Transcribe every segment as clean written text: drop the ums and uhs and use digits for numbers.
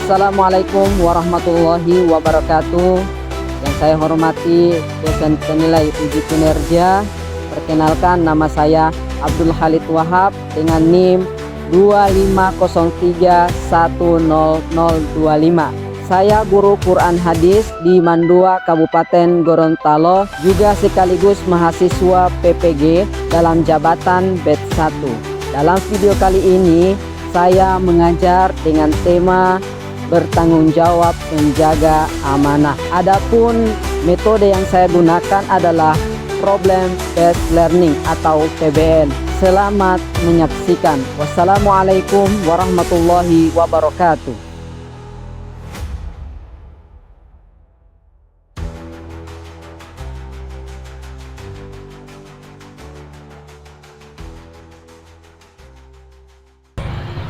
Assalamualaikum warahmatullahi wabarakatuh. Yang saya hormati dosen penilai uji kinerja. Perkenalkan, nama saya Abdul Khalid Wahab dengan NIM 2503100025. Saya guru Quran Hadis di Mandua, Kabupaten Gorontalo, juga sekaligus mahasiswa PPG dalam jabatan BED 1. Dalam video kali ini saya mengajar dengan tema bertanggung jawab menjaga amanah. Adapun metode yang saya gunakan adalah Problem Based Learning atau PBL. Selamat menyaksikan. Wassalamualaikum warahmatullahi wabarakatuh.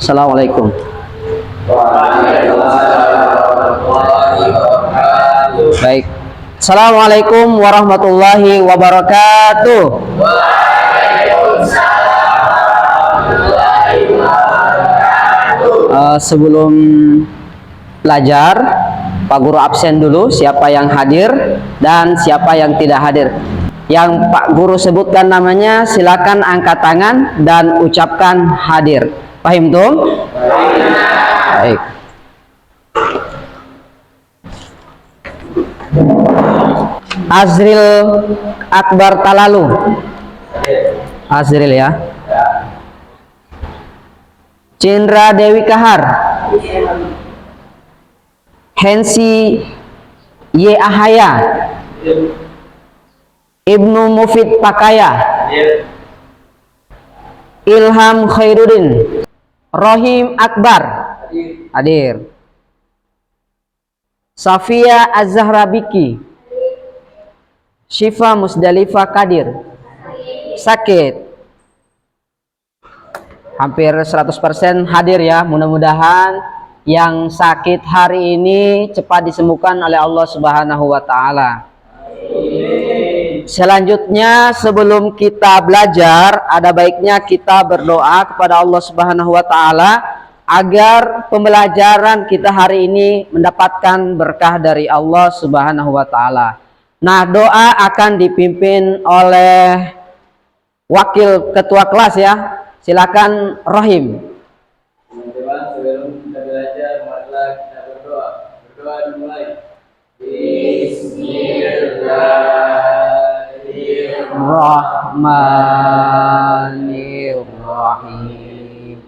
Assalamualaikum. Baik. Assalamualaikum warahmatullahi wabarakatuh. Sebelum belajar, Pak Guru absen dulu siapa yang hadir dan siapa yang tidak hadir. Yang Pak Guru sebutkan namanya, silakan angkat tangan dan ucapkan hadir. Paham tuh? Baik. Azril Akbar Talalu. Azril ya. Cindra Dewi Kahar. Hensi Y. Ahaya. Ibnu Mufid Pakaya. Ilham Khairuddin. Rohim Akbar hadir. Safia Az-Zahra Biki. Syifa Musdalifah Kadir sakit. Hampir 100% hadir ya. Mudah-mudahan yang sakit hari ini cepat disembuhkan oleh Allah Subhanahu wa taala. Selanjutnya, sebelum kita belajar, ada baiknya kita berdoa kepada Allah Subhanahu wa taala agar pembelajaran kita hari ini mendapatkan berkah dari Allah Subhanahu wa taala. Nah, doa akan dipimpin oleh wakil ketua kelas ya. Silakan Rohim. Teman-teman, sebelum kita belajar, marilah kita berdoa. Berdoa dimulai. Bismillahirrahmanirrahim.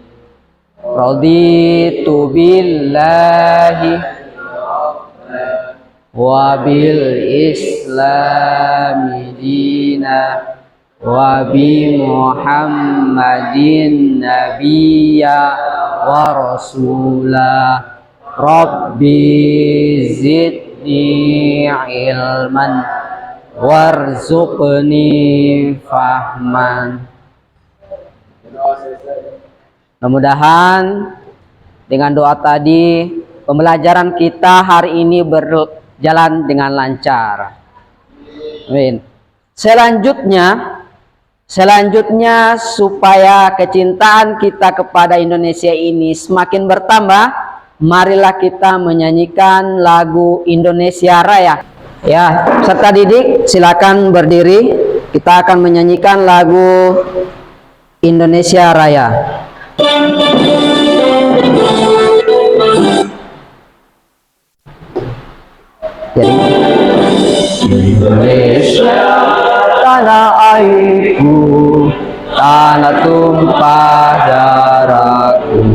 Raditu billahi wa bil islami dina wa bi muhammadin nabiyya wa rasula. Rabbi zidni ilman warzuqni fahman. Mudah-mudahan dengan doa tadi pembelajaran kita hari ini berjalan dengan lancar. Amin. Selanjutnya supaya kecintaan kita kepada Indonesia ini semakin bertambah, marilah kita menyanyikan lagu Indonesia Raya. Ya, peserta didik silakan berdiri. Kita akan menyanyikan lagu Indonesia Raya. Jadi Indonesia tanah airku, tanah tumpah darahku.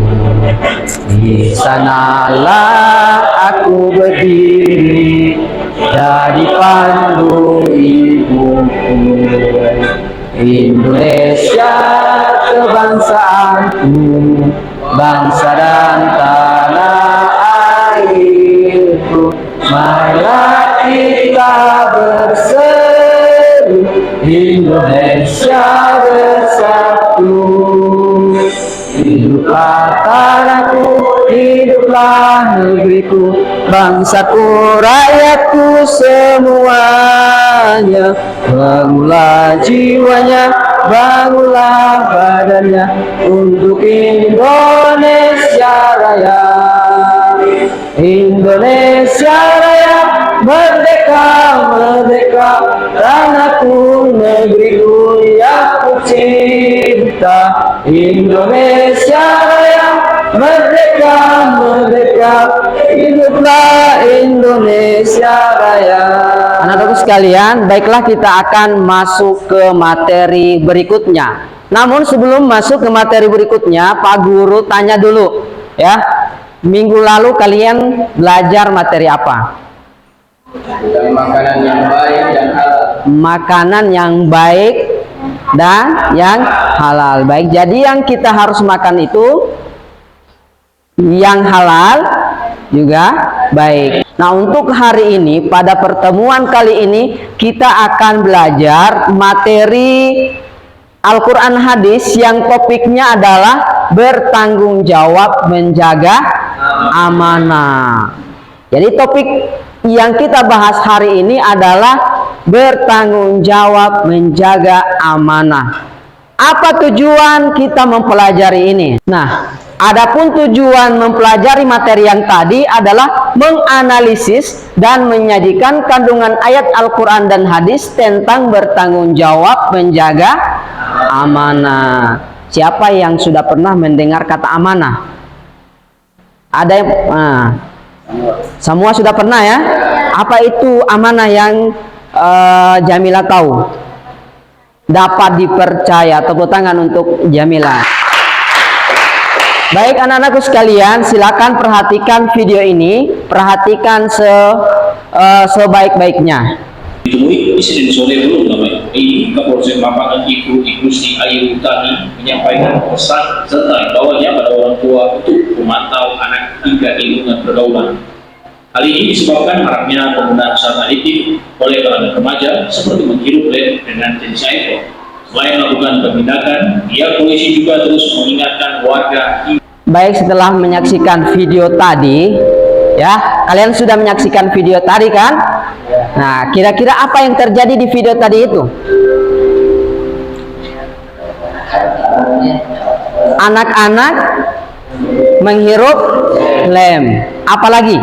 Di sanalah aku berdiri, jadi pandu ibuku. Indonesia kebangsaanku, bangsa dan tanah airku. Marilah kita berseru, Indonesia bersatu. Hiduplah tanahku, hiduplah negeriku, bangsaku, rakyatku semuanya. Bangunlah jiwanya, bangunlah badannya untuk Indonesia Raya. Indonesia Raya, merdeka, merdeka, hiduplah Indonesia Raya. Anak-anakku sekalian, baiklah kita akan masuk ke materi berikutnya. Namun sebelum masuk ke materi berikutnya, Pak Guru tanya dulu, ya. Minggu lalu kalian belajar materi apa? Makanan yang baik dan halal. Makanan yang baik dan yang halal. Baik, jadi yang kita harus makan itu yang halal juga baik. Nah, untuk hari ini, pada pertemuan kali ini kita akan belajar materi Al-Quran hadis yang topiknya adalah bertanggung jawab menjaga amanah. Jadi topik yang kita bahas hari ini adalah bertanggung jawab menjaga amanah. Apa tujuan kita mempelajari ini? Nah, adapun tujuan mempelajari materi yang tadi adalah menganalisis dan menyajikan kandungan ayat Al-Quran dan hadis tentang bertanggung jawab menjaga amanah. Siapa yang sudah pernah mendengar kata amanah? Ada yang semua sudah pernah ya? Apa itu amanah yang Jamila tahu? Dapat dipercaya. Tepuk tangan untuk Jamila. Baik anak-anakku sekalian, silakan perhatikan video ini, perhatikan sebaik-baiknya. Ditemui Presiden sore belum namanya ini Kapolsek Mampang Ibu Gusti Ayu Utami menyampaikan pesan serta imbauannya pada orang tua untuk memantau anak hingga lingkungan pergaulan. Hal ini disebabkan maraknya penggunaan zat aditif oleh kalangan remaja seperti menghirup led dengan tensi air. Selain melakukan penindakan, pihak polisi juga terus mengingatkan warga. Baik, setelah menyaksikan video tadi, ya, kalian sudah menyaksikan video tadi kan? Nah, kira-kira apa yang terjadi di video tadi itu? Anak-anak menghirup lem. Apalagi?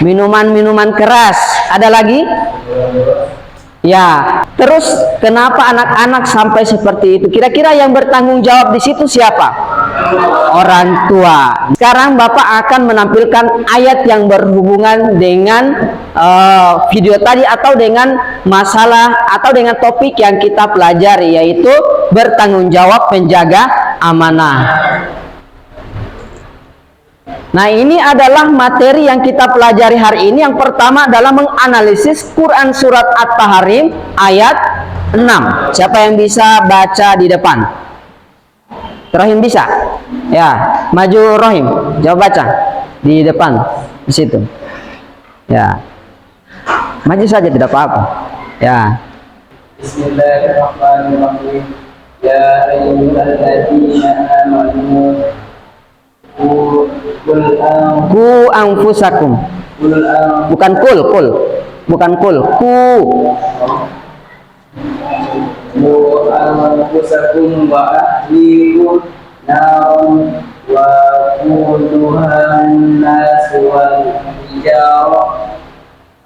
Minuman-minuman keras. Ada lagi? Ya, terus kenapa anak-anak sampai seperti itu? Kira-kira yang bertanggung jawab di situ siapa? Orang tua. Sekarang Bapak akan menampilkan ayat yang berhubungan dengan video tadi atau dengan masalah atau dengan topik yang kita pelajari, yaitu bertanggung jawab menjaga amanah. Nah, ini adalah materi yang kita pelajari hari ini. Yang pertama adalah menganalisis Quran surat At-Tahrim ayat 6. Siapa yang bisa baca di depan? Rohim bisa? Ya, maju Rohim. Jawab baca di depan di situ. Ya. Maju saja, tidak apa-apa. Ya. Bismillahirrahmanirrahim. Ya ayyuhalladzina amanu Ku anfusakum. Bukan kul. Bukan kul. Ku anfusakum wa ahlikum narum wa quduhan nas wal hijarah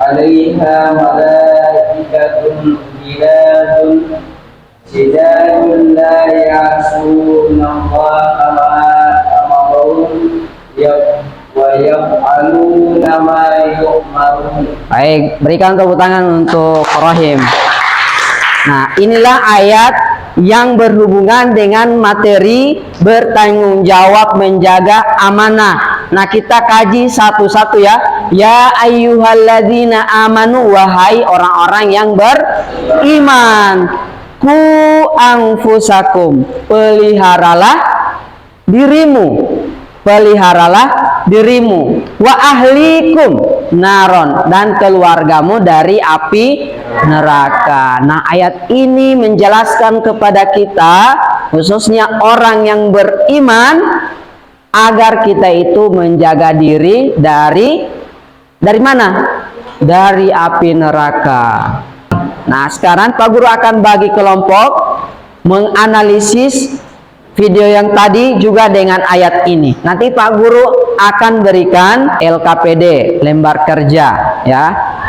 'alaiha malaikatun ghiladun shidadun la ya'suna Allaha ma amarahum wa yaf'aluna ma yu'marun. Baik, berikan tepuk tangan untuk Rohim. Nah, inilah ayat yang berhubungan dengan materi bertanggung jawab menjaga amanah. Nah, kita kaji satu-satu ya. Ya ayyuhalladzina amanu, wahai orang-orang yang beriman. Ku anfusakum, peliharalah dirimu. Peliharalah dirimu. Wa ahlikum naron, dan keluargamu dari api neraka. Nah, ayat ini menjelaskan kepada kita, khususnya orang yang beriman, agar kita itu menjaga diri dari mana? Dari api neraka. Nah, sekarang Pak Guru akan bagi kelompok menganalisis video yang tadi juga dengan ayat ini. Nanti Pak Guru akan berikan LKPD, lembar kerja ya.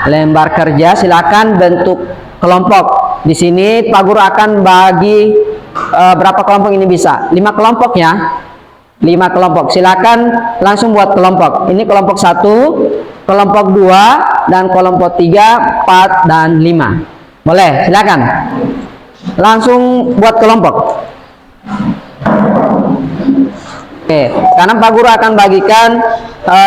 Lembar kerja, silakan bentuk kelompok. Di sini Pak Guru akan bagi berapa kelompok ini bisa? 5 kelompok ya. 5 kelompok. Silakan langsung buat kelompok. Ini kelompok 1, kelompok 2, dan kelompok 3, 4, dan 5. Boleh, silakan. Langsung buat kelompok. Oke, sekarang Pak Guru akan bagikan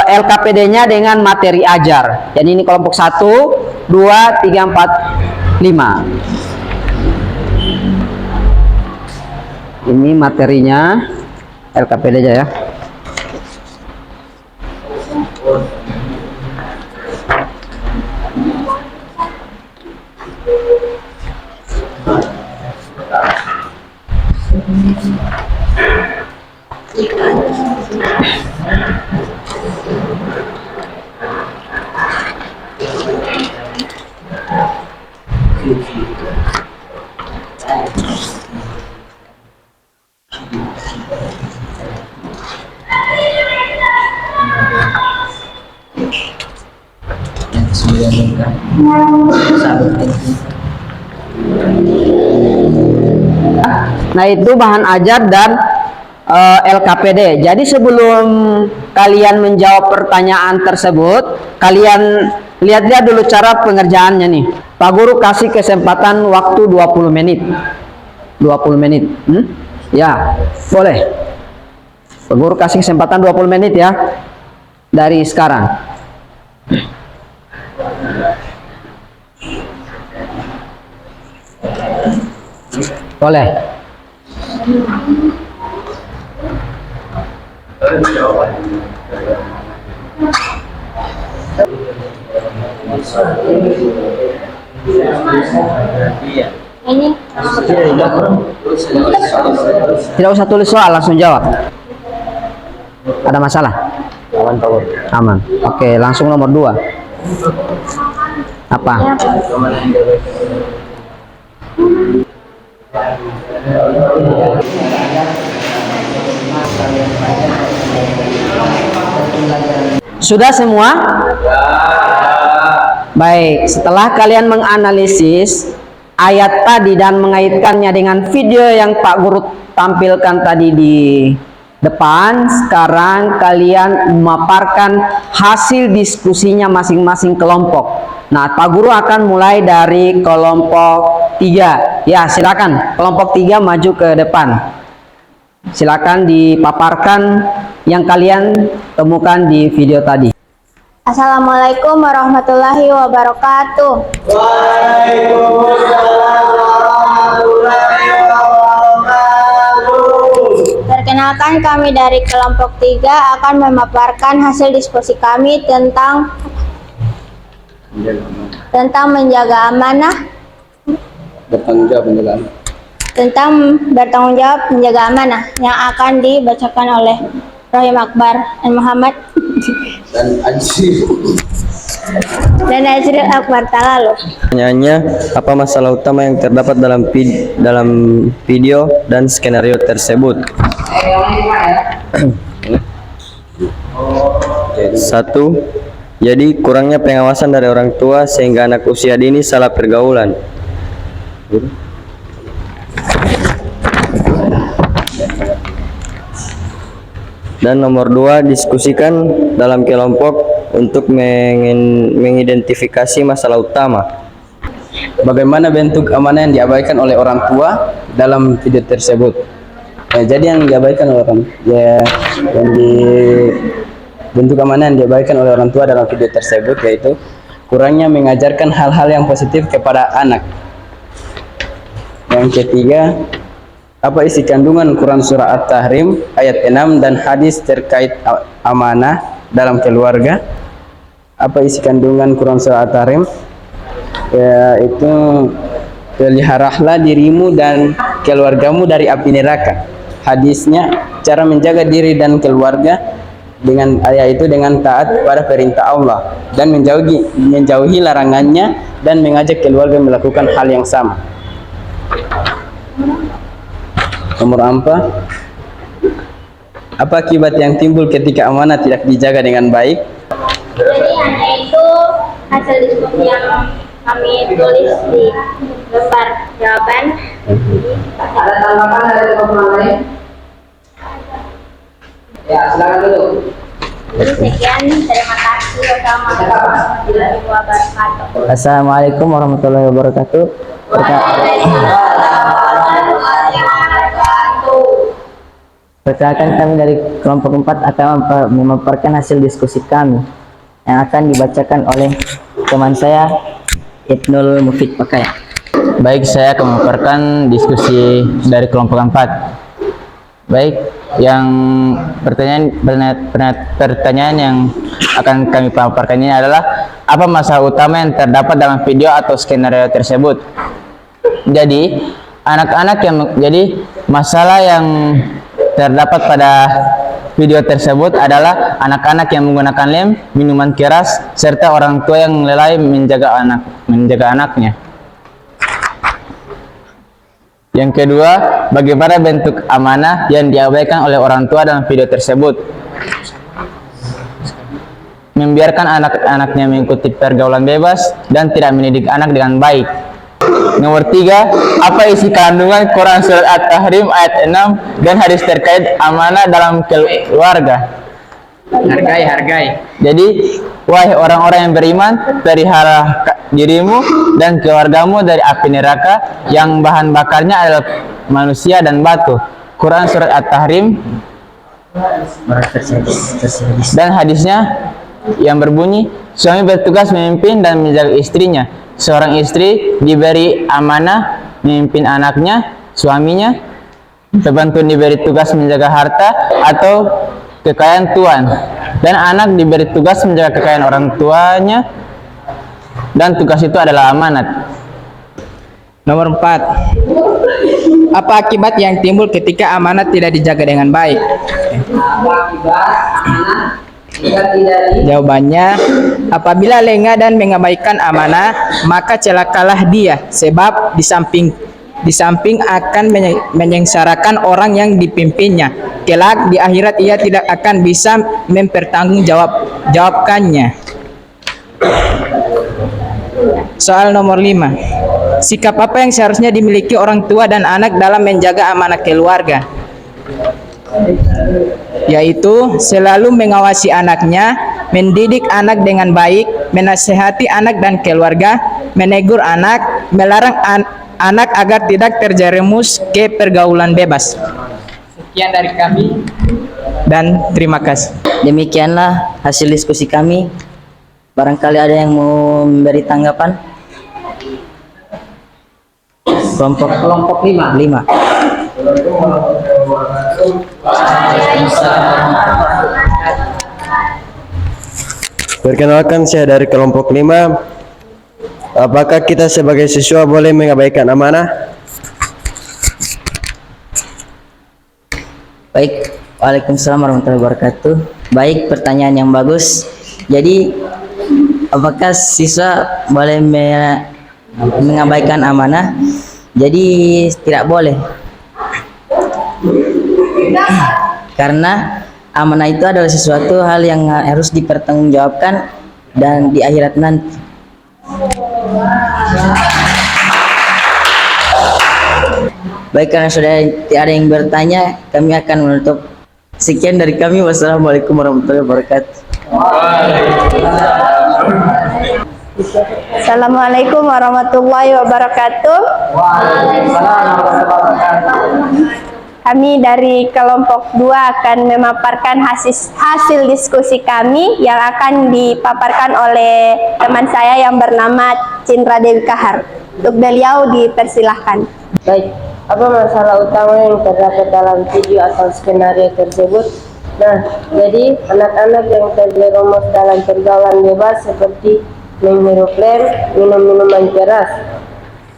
LKPD-nya dengan materi ajar. Jadi ini kelompok 1, 2, 3, 4, 5. Ini materinya. LKPD aja ya. Nah, itu bahan ajar dan LKPD. Jadi sebelum kalian menjawab pertanyaan tersebut, kalian lihat-lihat dulu cara pengerjaannya nih. Pak Guru kasih kesempatan waktu 20 menit. 20 menit. Ya, boleh. Pak Guru kasih kesempatan 20 menit ya. Dari sekarang. Boleh. Ini Tidak usah tulis soal, langsung jawab. Ada masalah? Aman, Pak Guru. Aman. Oke, langsung nomor 2. Apa? Sudah semua? Baik, setelah kalian menganalisis ayat tadi dan mengaitkannya dengan video yang Pak Guru tampilkan tadi di depan, sekarang kalian memaparkan hasil diskusinya masing-masing kelompok. Nah, Pak Guru akan mulai dari kelompok 3. Ya, silakan. Kelompok 3 maju ke depan. Silakan dipaparkan yang kalian temukan di video tadi. Assalamualaikum warahmatullahi wabarakatuh. Waalaikumsalam warahmatullahi wabarakatuh. Perkenalkan, kami dari kelompok 3 akan memaparkan hasil diskusi kami tentang menjaga amanah, tentang bertanggung jawab menjaga amanah yang akan dibacakan oleh Rohim Akbar dan Muhammad dan Azril Akbar Talalu. Pertanyaannya, apa masalah utama yang terdapat dalam video dan skenario tersebut? 1. Jadi kurangnya pengawasan dari orang tua sehingga anak usia dini salah pergaulan. Dan nomor 2, diskusikan dalam kelompok untuk mengidentifikasi masalah utama. Bagaimana bentuk amanah yang diabaikan oleh orang tua dalam video tersebut? Jadi yang diabaikan oleh orang bentuk amanah yang diabaikan oleh orang tua dalam video tersebut yaitu kurangnya mengajarkan hal-hal yang positif kepada anak. Yang ketiga, apa isi kandungan Quran Surah At-Tahrim ayat 6 dan hadis terkait amanah dalam keluarga? Apa isi kandungan Quran Surah At-Tahrim? Yaitu peliharalah dirimu dan keluargamu dari api neraka. Hadisnya, cara menjaga diri dan keluarga dengan ayat itu dengan taat pada perintah Allah dan menjauhi larangannya dan mengajak keluarga melakukan hal yang sama. Nomor 4, apa akibat yang timbul ketika amanah tidak dijaga dengan baik? Jadi hanya itu hasil diskusi yang kami tulis di lembar jawaban. Ada tanggapan dari teman-teman lain? Ya, silakan dulu. Sekian, terima kasih. Wassalamualaikum warahmatullahi wabarakatuh. Assalamualaikum warahmatullahi wabarakatuh. Perkenalkan, kami dari kelompok 4 akan memaparkan hasil diskusi kami yang akan dibacakan oleh teman saya Ibnul Mufid Pakaya. Baik, saya akan memaparkan diskusi dari kelompok 4. Baik, yang pertanyaan yang akan kami paparkan ini adalah apa masalah utama yang terdapat dalam video atau skenario tersebut. Jadi, masalah yang terdapat pada video tersebut adalah anak-anak yang menggunakan lem, minuman keras, serta orang tua yang lalai menjaga anaknya. Yang kedua, bagaimana bentuk amanah yang diabaikan oleh orang tua dalam video tersebut? Membiarkan anak-anaknya mengikuti pergaulan bebas dan tidak mendidik anak dengan baik. Nomor 3, apa isi kandungan Quran Surat At-Tahrim ayat 6 dan hadis terkait amanah dalam keluarga? Hargai. Jadi, wahai orang-orang yang beriman, pelihara dirimu dan keluargamu dari api neraka yang bahan bakarnya adalah manusia dan batu. Quran Surat At-Tahrim. Dan hadisnya yang berbunyi, suami bertugas memimpin dan menjaga istrinya. Seorang istri diberi amanah memimpin anaknya, suaminya. Pembantu diberi tugas menjaga harta atau kekayaan tuan, dan anak diberi tugas menjaga kekayaan orang tuanya, dan tugas itu adalah amanat. Nomor 4. Apa akibat yang timbul ketika amanat tidak dijaga dengan baik? Jawabannya, apabila lengah dan mengabaikan amanah, maka celakalah dia, sebab di samping akan menyengsarakan orang yang dipimpinnya. Kelak di akhirat ia tidak akan bisa mempertanggungjawabkannya. Soal nomor 5. Sikap apa yang seharusnya dimiliki orang tua dan anak dalam menjaga amanah keluarga? Yaitu selalu mengawasi anaknya, mendidik anak dengan baik, menasehati anak dan keluarga, menegur anak, melarang anak agar tidak terjerumus ke pergaulan bebas. Sekian dari kami dan terima kasih. Demikianlah hasil diskusi kami. Barangkali ada yang mau memberi tanggapan? Kelompok 5. Perkenalkan, saya dari kelompok 5. Apakah kita sebagai siswa boleh mengabaikan amanah? Baik, Waalaikumsalam warahmatullahi wabarakatuh. Baik, pertanyaan yang bagus. Jadi, apakah siswa boleh mengabaikan amanah? Jadi tidak boleh. Karena amanah itu adalah sesuatu hal yang harus dipertanggungjawabkan dan di akhirat nanti. Baik, karena sudah tidak ada yang bertanya, kami akan menutup. Sekian dari kami. Wassalamualaikum warahmatullahi wabarakatuh. Assalamualaikum warahmatullahi wabarakatuh. Kami dari kelompok 2 akan memaparkan hasil diskusi kami yang akan dipaparkan oleh teman saya yang bernama Cindra Dewi Kahar. Untuk beliau dipersilahkan. Baik, apa masalah utama yang terdapat dalam video atau skenario tersebut? Nah, jadi anak-anak yang terjerumus dalam pergaulan bebas seperti menghirup lem, minum minuman keras.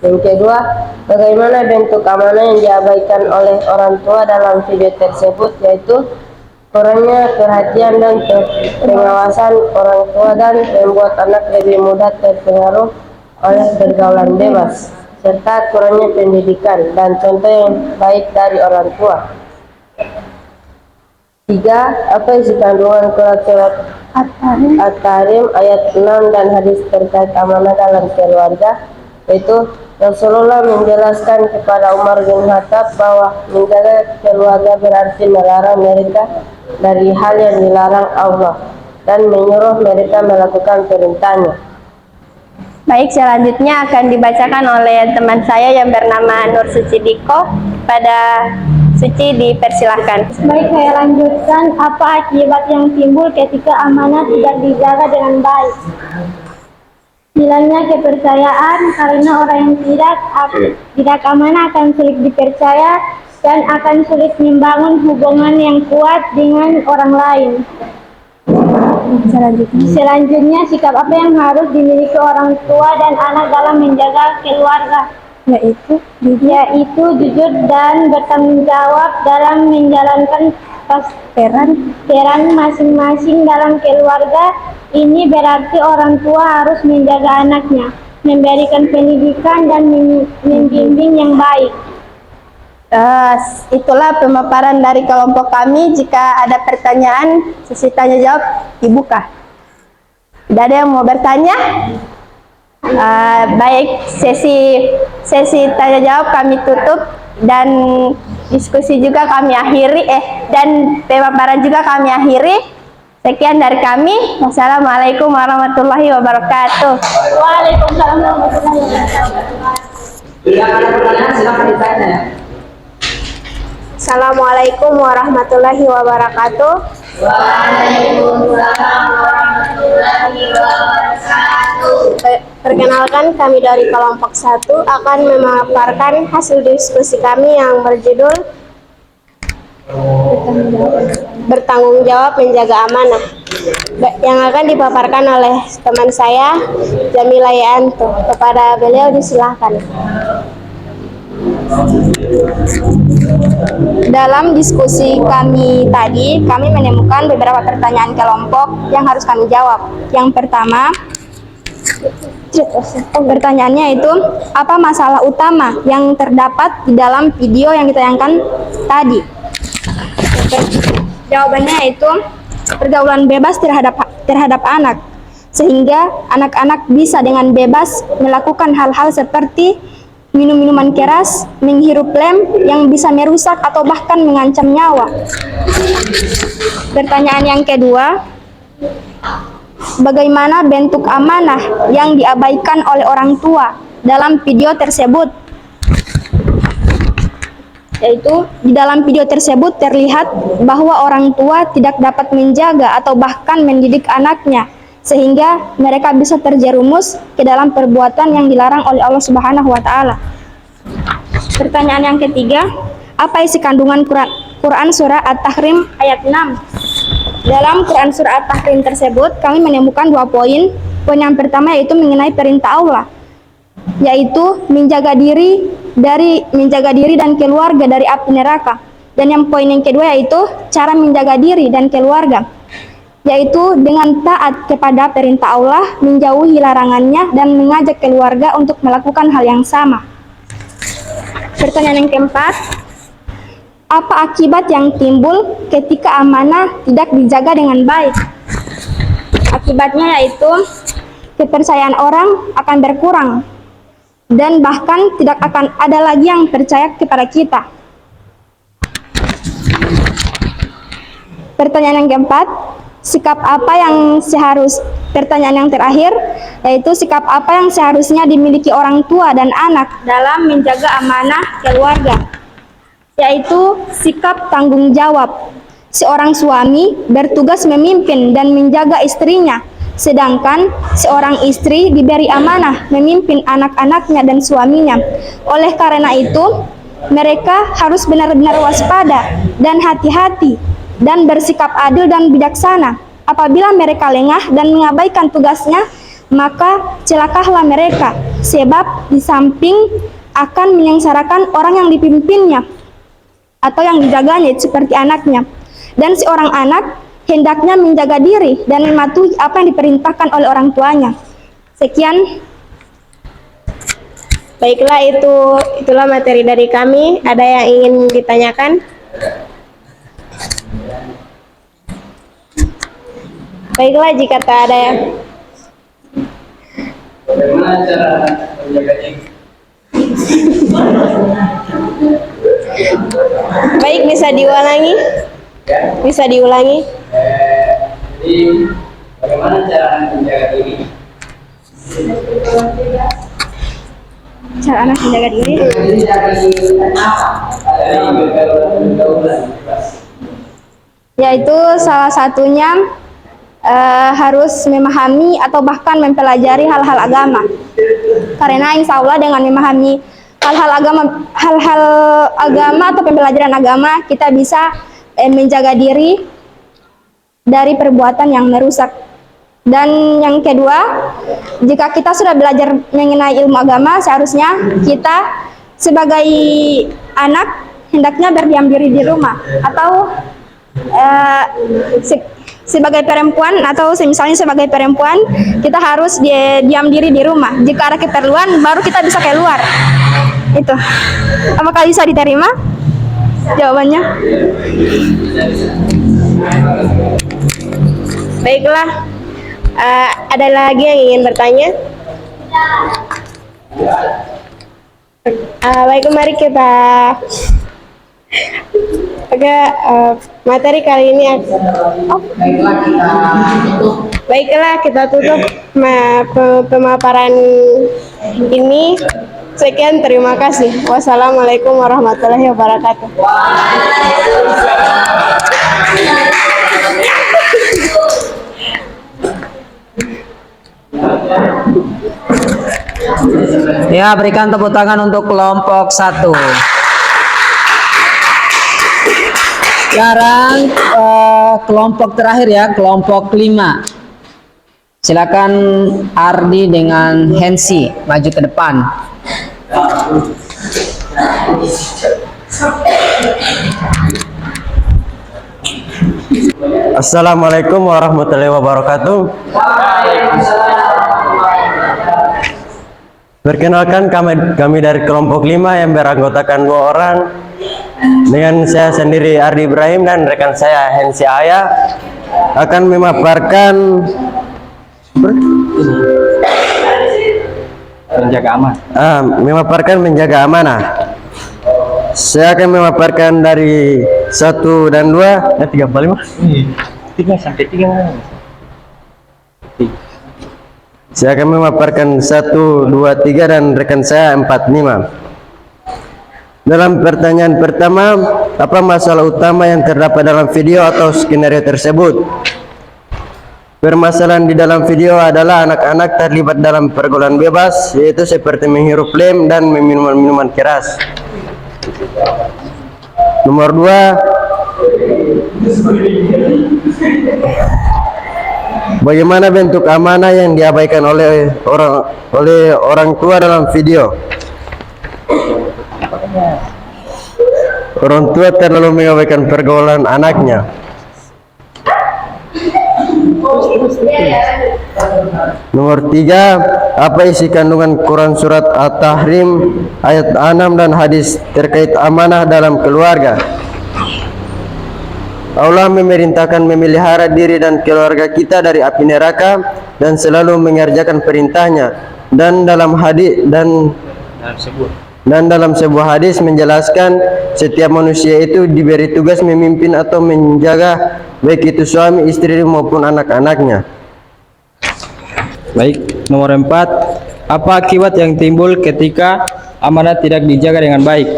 Yang kedua, bagaimana bentuk amanah yang diabaikan oleh orang tua dalam video tersebut, yaitu kurangnya perhatian dan pengawasan orang tua dan membuat anak lebih mudah terpengaruh oleh pergaulan bebas, serta kurangnya pendidikan dan contoh yang baik dari orang tua. 3. Apa isi kandungan surat At-Tahrim ayat 6 dan hadis terkait amanah dalam keluarga? Yaitu Rasulullah menjelaskan kepada Umar bin Khattab bahwa menjaga keluarga berarti melarang mereka dari hal yang dilarang Allah dan menyuruh mereka melakukan perintahnya. Baik, selanjutnya akan dibacakan oleh teman saya yang bernama Nur Suci Diko. Pada Suci dipersilahkan. Baik, saya lanjutkan. Apa akibat yang timbul ketika amanah tidak dijaga dengan baik? Hilangnya kepercayaan, karena orang yang tidak amanah akan sulit dipercaya dan akan sulit membangun hubungan yang kuat dengan orang lain. Selanjutnya, sikap apa yang harus dimiliki orang tua dan anak dalam menjaga keluarga? Yaitu jujur dan bertanggung jawab dalam menjalankan peran masing-masing dalam keluarga. Ini berarti orang tua harus menjaga anaknya, memberikan pendidikan dan membimbing yang baik. Itulah pemaparan dari kelompok kami. Jika ada pertanyaan, sesi tanya jawab dibuka. Tidak ada yang mau bertanya? Baik, sesi tanya jawab kami tutup dan diskusi juga kami akhiri, dan pemaparan juga kami akhiri. Sekian dari kami. Wassalamualaikum warahmatullahi wabarakatuh. Waalaikumsalam warahmatullahi wabarakatuh. Jika ada pertanyaan silakan ditanya. Assalamualaikum warahmatullahi wabarakatuh. Waalaikumsalam warahmatullahi wabarakatuh. Perkenalkan, kami dari kelompok 1 akan memaparkan hasil diskusi kami yang berjudul Bertanggung Jawab Menjaga Amanah, yang akan dipaparkan oleh teman saya, Jamila Yanto. Kepada beliau disilahkan. Dalam diskusi kami tadi, kami menemukan beberapa pertanyaan kelompok yang harus kami jawab. Yang pertama, pertanyaannya itu, apa masalah utama yang terdapat di dalam video yang ditayangkan tadi? Jawabannya itu, pergaulan bebas terhadap anak, sehingga anak-anak bisa dengan bebas melakukan hal-hal seperti minum minuman keras, menghirup lem yang bisa merusak atau bahkan mengancam nyawa. Pertanyaan yang kedua, bagaimana bentuk amanah yang diabaikan oleh orang tua dalam video tersebut? Yaitu, di dalam video tersebut terlihat bahwa orang tua tidak dapat menjaga atau bahkan mendidik anaknya, sehingga mereka bisa terjerumus ke dalam perbuatan yang dilarang oleh Allah Subhanahu wa Ta'ala. Pertanyaan yang ketiga, apa isi kandungan Quran Surah At-Tahrim ayat 6? Dalam Quran Surah At-Tahrim tersebut, kami menemukan 2 poin. Poin yang pertama yaitu mengenai perintah Allah, yaitu menjaga diri dan keluarga dari api neraka. Dan yang poin yang kedua yaitu cara menjaga diri dan keluarga, yaitu dengan taat kepada perintah Allah, menjauhi larangannya, dan mengajak keluarga untuk melakukan hal yang sama. Pertanyaan yang keempat, apa akibat yang timbul ketika amanah tidak dijaga dengan baik? Akibatnya yaitu kepercayaan orang akan berkurang, dan bahkan tidak akan ada lagi yang percaya kepada kita. Pertanyaan yang keempat, pertanyaan yang terakhir, yaitu sikap apa yang seharusnya dimiliki orang tua dan anak dalam menjaga amanah keluarga? Yaitu sikap tanggung jawab. Seorang suami bertugas memimpin dan menjaga istrinya, sedangkan seorang istri diberi amanah memimpin anak-anaknya dan suaminya. Oleh karena itu, mereka harus benar-benar waspada dan hati-hati dan bersikap adil dan bijaksana. Apabila mereka lengah dan mengabaikan tugasnya, maka celakalah mereka, sebab di samping akan menyengsarakan orang yang dipimpinnya atau yang dijaganya, seperti anaknya. Dan seorang anak hendaknya menjaga diri dan mematuhi apa yang diperintahkan oleh orang tuanya. Sekian. Baiklah, itulah materi dari kami. Ada yang ingin ditanyakan? Baiklah, jika tak ada Bagaimana cara menjaga diri? Baik, bisa diulangi? Bisa diulangi? Jadi, bagaimana cara menjaga diri? Cara anak menjaga diri. Yaitu salah satunya harus memahami atau bahkan mempelajari hal-hal agama. Karena insya Allah dengan memahami hal-hal agama atau pembelajaran agama, kita bisa menjaga diri dari perbuatan yang merusak. Dan yang kedua, jika kita sudah belajar mengenai ilmu agama, seharusnya kita sebagai anak hendaknya berdiam diri di rumah, atau sebagai perempuan, atau misalnya sebagai perempuan kita harus diam diri di rumah. Jika ada keperluan baru kita bisa keluar. Itu. Apakah bisa diterima jawabannya? Baiklah. Ada lagi yang ingin bertanya? Baik, mari kita materi kali ini. Baiklah, kita tutup pemaparan ini. Sekian, terima kasih. Wassalamualaikum warahmatullahi wabarakatuh. Ya, berikan tepuk tangan untuk kelompok 1. Sekarang kelompok terakhir ya, kelompok 5. Silakan Ardi dengan Hensi maju ke depan. Assalamualaikum warahmatullahi wabarakatuh. Perkenalkan, kami dari kelompok 5 yang beranggotakan 2 orang. Dengan saya sendiri Ardi Ibrahim dan rekan saya Hensi Aya akan memaparkan menjaga amanah. Saya akan memaparkan dari 1 dan 2 dan 3 sampai 5. 3 sampai 3. Saya akan memaparkan 1, 2, 3 dan rekan saya 4, 5. Dalam pertanyaan pertama, apa masalah utama yang terdapat dalam video atau skenario tersebut? Permasalahan di dalam video adalah anak-anak terlibat dalam pergaulan bebas, yaitu seperti menghirup lem dan meminum minuman keras. Nomor 2, bagaimana bentuk amanah yang diabaikan oleh orang tua dalam video? Orang tua terlalu mengabaikan pergaulan anaknya. Nomor 3, apa isi kandungan Quran surat At-Tahrim ayat 6 dan hadis terkait amanah dalam keluarga? Allah memerintahkan memelihara diri dan keluarga kita dari api neraka dan selalu mengerjakan perintahnya. Dan dalam sebuah hadis menjelaskan setiap manusia itu diberi tugas memimpin atau menjaga, baik itu suami, istri maupun anak-anaknya. Baik, nomor 4, apa akibat yang timbul ketika amanah tidak dijaga dengan baik?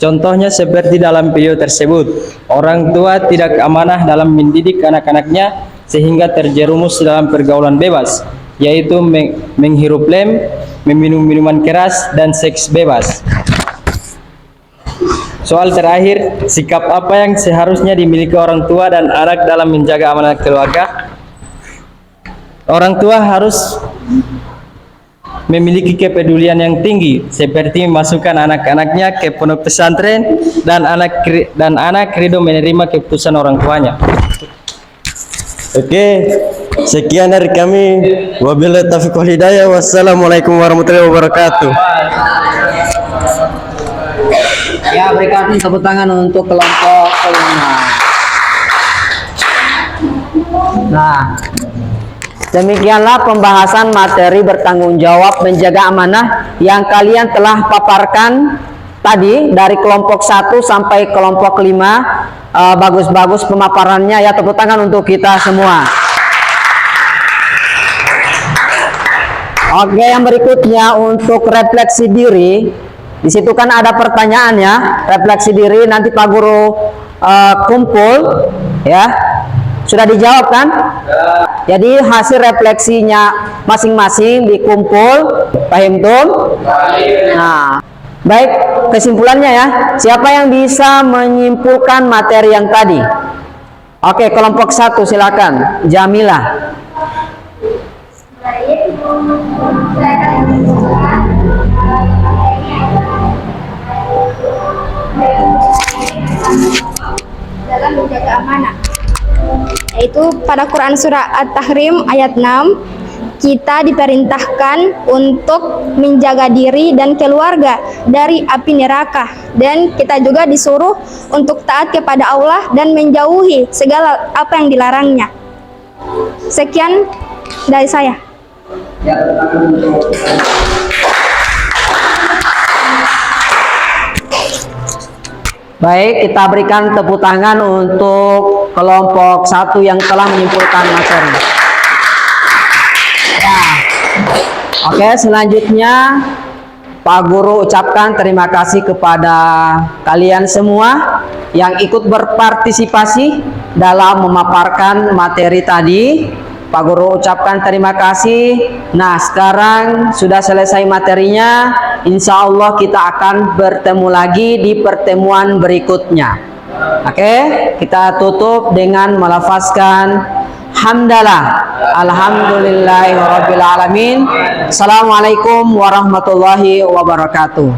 Contohnya seperti dalam video tersebut, orang tua tidak amanah dalam mendidik anak-anaknya sehingga terjerumus dalam pergaulan bebas, yaitu menghirup lem, meminum minuman keras, dan seks bebas. Soal terakhir, sikap apa yang seharusnya dimiliki orang tua dan anak dalam menjaga amanah keluarga? Orang tua harus memiliki kepedulian yang tinggi, seperti memasukkan anak-anaknya ke pondok pesantren dan anak ridho menerima keputusan orang tuanya. Oke, sekian dari kami. Wabillahi taufiq wal hidayah. Wassalamualaikum warahmatullahi wabarakatuh. Ya, berikan tepuk tangan untuk kelompok 5. Nah, Demikianlah pembahasan materi bertanggung jawab menjaga amanah yang kalian telah paparkan tadi dari kelompok 1 sampai kelompok 5. Bagus-bagus pemaparannya ya, tepuk tangan untuk kita semua. Oke, yang berikutnya untuk refleksi diri. Di situ kan ada pertanyaannya, refleksi diri, nanti Pak Guru kumpul ya. Sudah dijawab kan? Jadi hasil refleksinya masing-masing dikumpul, paham tuh? Nah, baik, kesimpulannya ya. Siapa yang bisa menyimpulkan materi yang tadi? Oke, kelompok 1 silakan, Jamilah. Dalam menjaga amanah, yaitu pada Quran surah At-Tahrim ayat 6, kita diperintahkan untuk menjaga diri dan keluarga dari api neraka, dan kita juga disuruh untuk taat kepada Allah dan menjauhi segala apa yang dilarangnya. Sekian dari saya. Baik, kita berikan tepuk tangan untuk kelompok 1 yang telah menyimpulkan materi. Ya. Oke, selanjutnya Pak Guru ucapkan terima kasih kepada kalian semua yang ikut berpartisipasi dalam memaparkan materi tadi. Pak Guru ucapkan terima kasih. Nah, sekarang sudah selesai materinya. Insya Allah kita akan bertemu lagi di pertemuan berikutnya. Oke, kita tutup dengan melafazkan hamdalah, alhamdulillahirabbil alamin. Assalamualaikum warahmatullahi wabarakatuh.